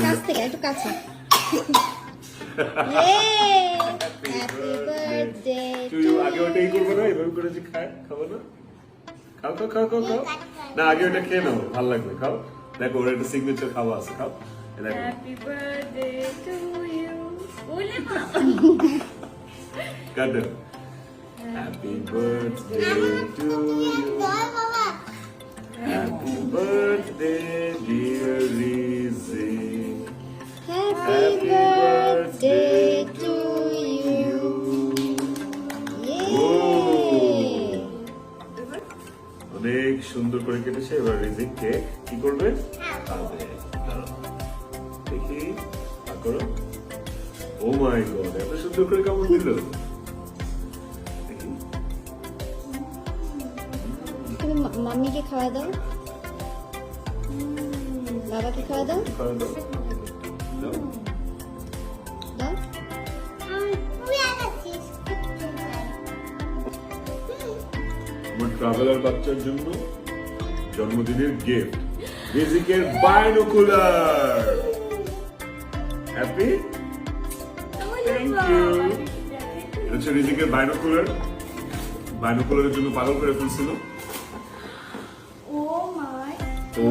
কাছ থেকে একটু কাছে হ্যাপি বার্থডে টু ইউ। আগে ওটাই করবো না, এভাবে করে যে খাবো না। খাও খাও খাও খাও খাও। না আগে ওটা খেয়ে নাও, ভালো লাগবে। খাও, দেখো ওর একটা সিগনেচার খাওয়া আছে। খাও, হ্যাপি বার্থডে টু ইউ। ওলে মা কাটো। Happy birthday to you, happy birthday dear Riji, happy birthday to you. অনেক সুন্দর করে কেটেছে। এবার রিজিক কেক কি করবে? খাবে। দাঁড়াও, দেখি করো। ও মাই গড, এত সুন্দর করে কামড় দিল। দেখি, তুমি মাম্মিকে খাওয়া দাও, বাবাকে খাওয়া দাও, খাওয়া দাও। দাও। দাও। আমার ট্রাভেলার বাচ্চার জন্য জন্মদিনের গিফট, রিজিকের বাইনোকুলার। Happy, thank you. এটা হচ্ছে রিজিকের বাইনোকুলার। বাইনোকুলারের জন্য পাগল করে ফেলছিল। ও মাই ও